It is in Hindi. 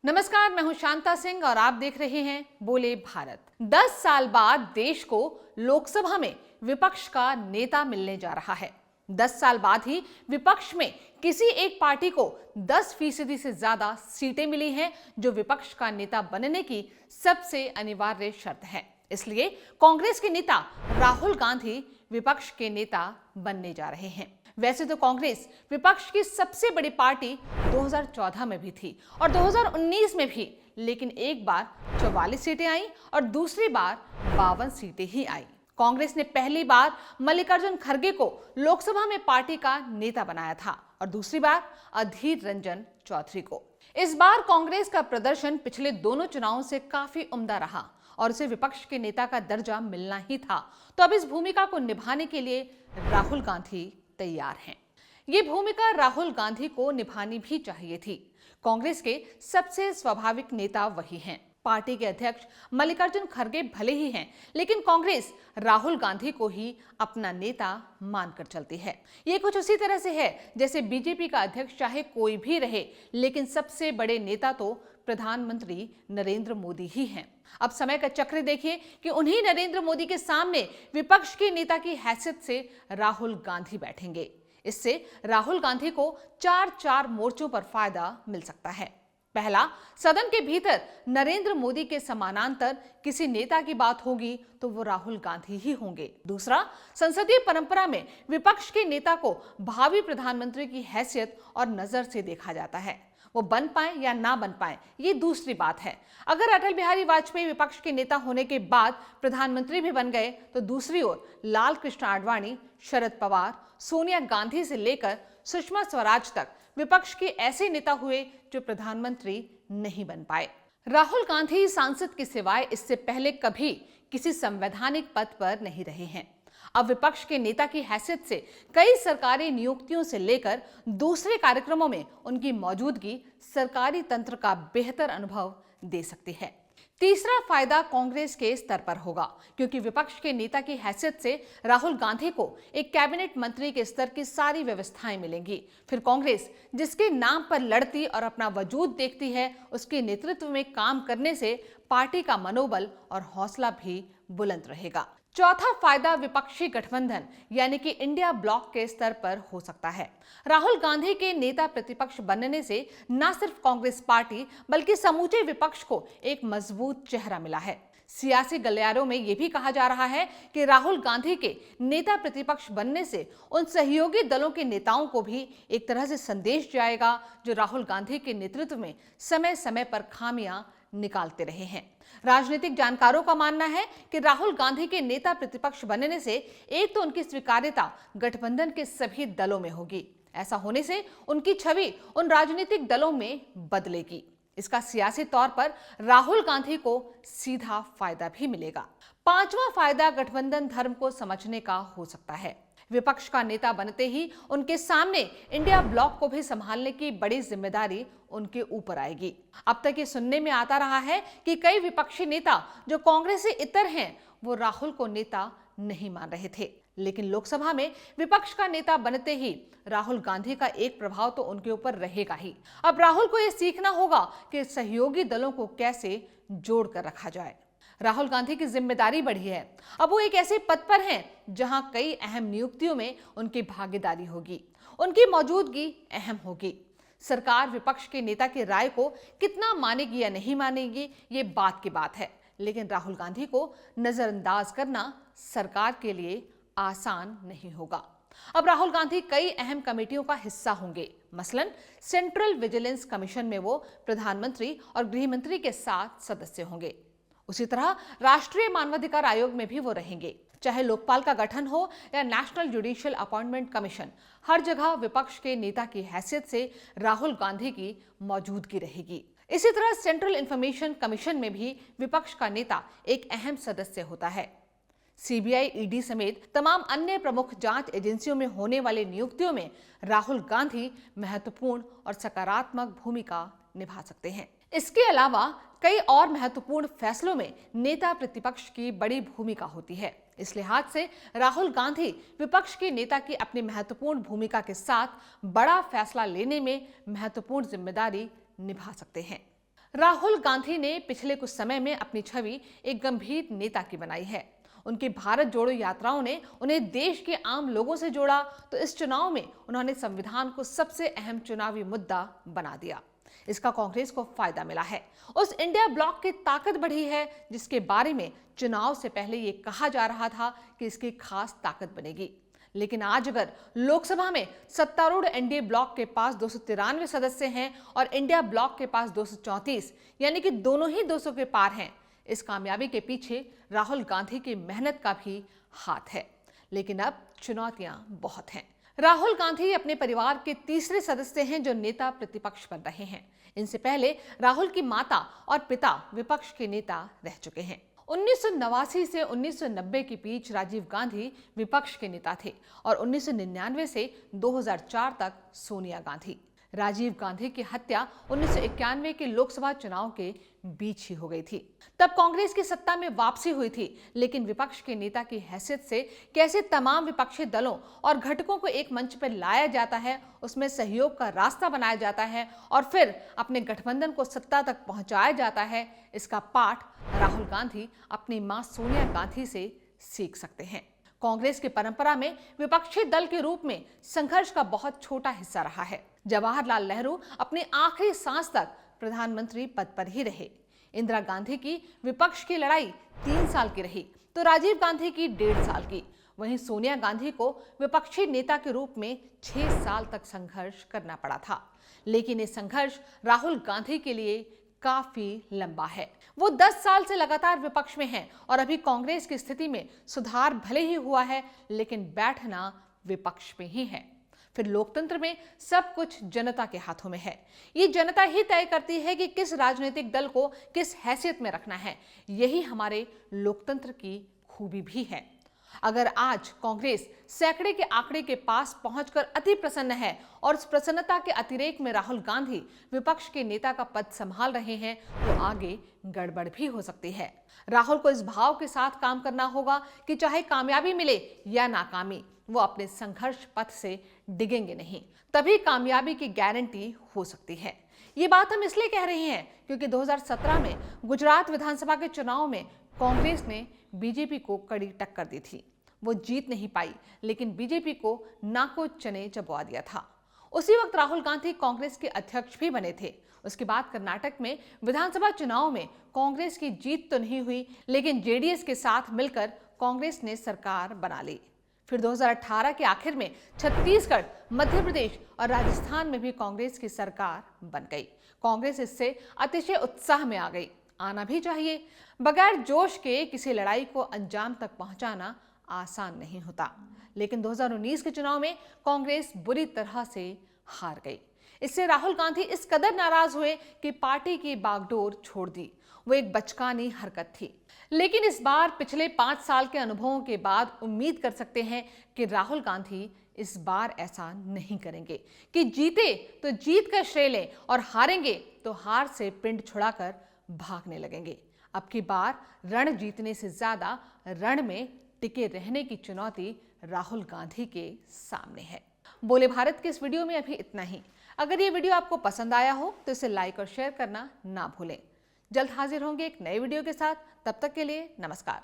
नमस्कार, मैं हूं शांता सिंह और आप देख रहे हैं बोले भारत। 10 साल बाद देश को लोकसभा में विपक्ष का नेता मिलने जा रहा है। 10 साल बाद ही विपक्ष में किसी एक पार्टी को 10% से ज्यादा सीटें मिली हैं, जो विपक्ष का नेता बनने की सबसे अनिवार्य शर्त है। इसलिए कांग्रेस के नेता राहुल गांधी विपक्ष के नेता बनने जा रहे हैं। वैसे तो कांग्रेस विपक्ष की सबसे बड़ी पार्टी 2014 में भी थी और 2019 में भी, लेकिन एक बार 44 सीटें आई और दूसरी बार 52 सीटें ही आई। कांग्रेस ने पहली बार मल्लिकार्जुन खड़गे को लोकसभा में पार्टी का नेता बनाया था और दूसरी बार अधीर रंजन चौधरी को। इस बार कांग्रेस का प्रदर्शन पिछले दोनों चुनावों से काफी उम्दा रहा और उसे विपक्ष के नेता का दर्जा मिलना ही था। तो अब इस भूमिका को निभाने के लिए राहुल गांधी तैयार हैं। ये भूमिका राहुल गांधी को निभानी भी चाहिए थी। कांग्रेस के सबसे स्वाभाविक नेता वही हैं। पार्टी के अध्यक्ष मल्लिकार्जुन खड़गे भले ही हैं, लेकिन कांग्रेस राहुल गांधी को ही अपना नेता मानकर चलती है। ये कुछ उसी तरह से है जैसे बीजेपी का अध्यक्ष चाहे कोई भी रहे, लेकिन सबसे बड़े नेता तो प्रधानमंत्री नरेंद्र मोदी ही हैं। अब समय का चक्र देखिए कि उन्हीं नरेंद्र मोदी के सामने विपक्ष के नेता की हैसियत से राहुल गांधी बैठेंगे। इससे राहुल गांधी को चार मोर्चों पर फायदा मिल सकता है। पहला, सदन के भीतर नरेंद्र मोदी के समानांतर किसी नेता की बात होगी तो वो राहुल गांधी ही होंगे। दूसरा, संसदीय परंपरा में विपक्ष के नेता को भावी प्रधानमंत्री की हैसियत और नजर से देखा जाता है। वो बन पाए या ना बन पाए, ये दूसरी बात है। अगर अटल बिहारी वाजपेयी विपक्ष के नेता होने के बाद प्रधानमंत्री भी बन गए तो दूसरी ओर लाल कृष्ण आडवाणी, शरद पवार, सोनिया गांधी से लेकर सुषमा स्वराज तक विपक्ष के ऐसे नेता हुए जो प्रधानमंत्री नहीं बन पाए। राहुल गांधी सांसद के सिवाय इससे पहले कभी किसी संवैधानिक पद पर नहीं रहे हैं। अब विपक्ष के नेता की हैसियत से कई सरकारी नियुक्तियों से लेकर दूसरे कार्यक्रमों में उनकी मौजूदगी सरकारी तंत्र का बेहतर अनुभव दे सकती है। तीसरा फायदा कांग्रेस के स्तर पर होगा, क्योंकि विपक्ष के नेता की हैसियत से राहुल गांधी को एक कैबिनेट मंत्री के स्तर की सारी व्यवस्थाएं मिलेंगी। फिर कांग्रेस जिसके नाम पर लड़ती और अपना वजूद देखती है, उसके नेतृत्व में काम करने से पार्टी का मनोबल और हौसला भी बुलंद रहेगा। चौथा फायदा विपक्षी गठबंधन यानी कि इंडिया ब्लॉक के स्तर पर हो सकता है। राहुल गांधी के नेता प्रतिपक्ष बनने से न सिर्फ कांग्रेस पार्टी बल्कि समूचे विपक्ष को एक मजबूत चेहरा मिला है। सियासी गलियारों में यह भी कहा जा रहा है कि राहुल गांधी के नेता प्रतिपक्ष बनने से उन सहयोगी दलों के नेताओं को भी एक तरह से संदेश जाएगा जो राहुल गांधी के नेतृत्व में समय समय पर खामियां निकालते रहे हैं। राजनीतिक जानकारों का मानना है कि राहुल गांधी के नेता प्रतिपक्ष बनने से एक तो उनकी स्वीकार्यता गठबंधन के सभी दलों में होगी। ऐसा होने से उनकी छवि उन राजनीतिक दलों में बदलेगी। इसका सियासी तौर पर राहुल गांधी को सीधा फायदा भी मिलेगा। पांचवा फायदा गठबंधन धर्म को समझने का हो सकता है। विपक्ष का नेता बनते ही उनके सामने इंडिया ब्लॉक को भी संभालने की बड़ी जिम्मेदारी उनके ऊपर आएगी। अब तक ये सुनने में आता रहा है कि कई विपक्षी नेता जो कांग्रेस से इतर हैं, वो राहुल को नेता नहीं मान रहे थे, लेकिन लोकसभा में विपक्ष का नेता बनते ही राहुल गांधी का एक प्रभाव तो उनके ऊपर रहेगा ही। अब राहुल को यह सीखना होगा कि सहयोगी दलों को कैसे जोड़कर रखा जाए। राहुल गांधी की जिम्मेदारी बढ़ी है। अब वो एक ऐसे पद पर हैं जहां कई अहम नियुक्तियों में उनकी भागीदारी होगी, उनकी मौजूदगी अहम होगी। सरकार विपक्ष के नेता की राय को कितना मानेगी या नहीं मानेगी, ये बात की बात है, लेकिन राहुल गांधी को नजरअंदाज करना सरकार के लिए आसान नहीं होगा। अब राहुल गांधी कई अहम कमेटियों का हिस्सा होंगे। मसलन सेंट्रल विजिलेंस कमीशन में वो प्रधानमंत्री और गृह मंत्री के साथ सदस्य होंगे। उसी तरह राष्ट्रीय मानवाधिकार आयोग में भी वो रहेंगे। चाहे लोकपाल का गठन हो या नेशनल जुडिशियल अपॉइंटमेंट कमीशन, हर जगह विपक्ष के नेता की हैसियत से राहुल गांधी की मौजूदगी रहेगी। इसी तरह सेंट्रल इंफॉर्मेशन कमीशन में भी विपक्ष का नेता एक अहम सदस्य होता है। सीबीआई, ईडी समेत तमाम अन्य प्रमुख जांच एजेंसियों में होने वाली नियुक्तियों में राहुल गांधी महत्वपूर्ण और सकारात्मक भूमिका निभा सकते हैं। इसके अलावा कई और महत्वपूर्ण फैसलों में नेता प्रतिपक्ष की बड़ी भूमिका होती है। इस लिहाज से राहुल गांधी विपक्ष के नेता की अपनी महत्वपूर्ण भूमिका के साथ बड़ा फैसला लेने में महत्वपूर्ण जिम्मेदारी निभा सकते हैं। राहुल गांधी ने पिछले कुछ समय में अपनी छवि एक गंभीर नेता की बनाई है। उनकी भारत जोड़ो यात्राओं ने उन्हें देश के आम लोगों से जोड़ा, तो इस चुनाव में उन्होंने संविधान को सबसे अहम चुनावी मुद्दा बना दिया। इसका कांग्रेस को फायदा मिला है। उस इंडिया ब्लॉक की ताकत बढ़ी है जिसके बारे में चुनाव से पहले ये कहा जा रहा था कि इसकी खास ताकत बनेगी। लेकिन आज अगर लोकसभा में सत्तारूढ़ एनडीए ब्लॉक के पास 293 सदस्य हैं और इंडिया ब्लॉक के पास 234, यानी कि दोनों ही 200 के पार हैं, इस कामयाबी के पीछे राहुल गांधी की मेहनत का भी हाथ है। लेकिन अब चुनौतियां बहुत हैं। राहुल गांधी अपने परिवार के तीसरे सदस्य हैं जो नेता प्रतिपक्ष बन रहे हैं। इनसे पहले राहुल की माता और पिता विपक्ष के नेता रह चुके हैं। 1989 से 1990 के बीच राजीव गांधी विपक्ष के नेता थे और 1999 से 2004 तक सोनिया गांधी। राजीव गांधी की हत्या 1991 के लोकसभा चुनाव के बीच ही हो गई थी। तब कांग्रेस की सत्ता में वापसी हुई थी, लेकिन विपक्ष के नेता की हैसियत से कैसे तमाम विपक्षी दलों और घटकों को एक मंच पर लाया जाता है, उसमें सहयोग का रास्ता बनाया जाता है और फिर अपने गठबंधन को सत्ता तक पहुंचाया जाता है, इसका पाठ राहुल गांधी अपनी मां सोनिया गांधी से सीख सकते हैं। कांग्रेस की परंपरा में विपक्षी दल के रूप में संघर्ष का बहुत छोटा हिस्सा रहा है। जवाहरलाल नेहरू अपनी आखिरी सांस तक प्रधानमंत्री पद पर ही रहे। इंदिरा गांधी की विपक्ष की लड़ाई 3 साल की रही तो राजीव गांधी की 1.5 साल की। वहीं सोनिया गांधी को विपक्षी नेता के रूप में 6 साल तक संघर्ष करना पड़ा था। लेकिन ये संघर्ष राहुल गांधी के लिए काफी लंबा है। वो 10 साल से लगातार विपक्ष में हैं और अभी कांग्रेस की स्थिति में सुधार भले ही हुआ है, लेकिन बैठना विपक्ष में ही है। फिर लोकतंत्र में सब कुछ जनता के हाथों में है। ये जनता ही तय करती है कि किस राजनीतिक दल को किस हैसियत में रखना है। यही हमारे लोकतंत्र की खूबी भी है। अगर आज कांग्रेस सैकड़े के आंकड़े के पास पहुंचकर अति प्रसन्न है और उस प्रसन्नता के अतिरेक में राहुल गांधी विपक्ष के नेता का पद संभाल रहे हैं, तो आगे गड़बड़ भी हो सकती है। राहुल को इस भाव के साथ काम करना होगा कि चाहे कामयाबी मिले या नाकामी, वो अपने संघर्ष पथ से डिगेंगे नहीं, तभी कामयाबी की गारंटी हो सकती है। ये बात हम इसलिए कह रहे हैं क्योंकि 2017 में गुजरात विधानसभा के चुनाव में कांग्रेस ने बीजेपी को कड़ी टक्कर दी थी। वो जीत नहीं पाई, लेकिन बीजेपी को नाको चने चबवा दिया था। उसी वक्त राहुल गांधी कांग्रेस के अध्यक्ष भी बने थे। उसके बाद कर्नाटक में विधानसभा चुनाव में कांग्रेस की जीत तो नहीं हुई, लेकिन जेडीएस के साथ मिलकर कांग्रेस ने सरकार बना ली। फिर 2018 के आखिर में छत्तीसगढ़, मध्य प्रदेश और राजस्थान में भी कांग्रेस की सरकार बन गई। कांग्रेस इससे अतिशय उत्साह में आ गई। आना भी चाहिए। बगैर जोश के किसी लड़ाई को अंजाम तक पहुंचाना आसान नहीं होता। लेकिन 2019 के चुनाव में कांग्रेस बुरी तरह से हार गई। इससे राहुल गांधी इस कदर नाराज हुए कि पार्टी की बागडोर छोड़ दी। वो एक बचकानी हरकत थी। लेकिन इस बार पिछले 5 साल के अनुभवों के बाद उम्मीद कर सकते हैं कि राहुल गांधी इस बार ऐसा नहीं करेंगे कि जीते तो जीत का श्रेय लें और हारेंगे तो हार से पिंड छुड़ाकर भागने लगेंगे। अब की बार रण जीतने से ज्यादा रण में टिके रहने की चुनौती राहुल गांधी के सामने है। बोले भारत के इस वीडियो में अभी इतना ही। अगर ये वीडियो आपको पसंद आया हो तो इसे लाइक और शेयर करना ना भूलें। जल्द हाजिर होंगे एक नए वीडियो के साथ। तब तक के लिए नमस्कार।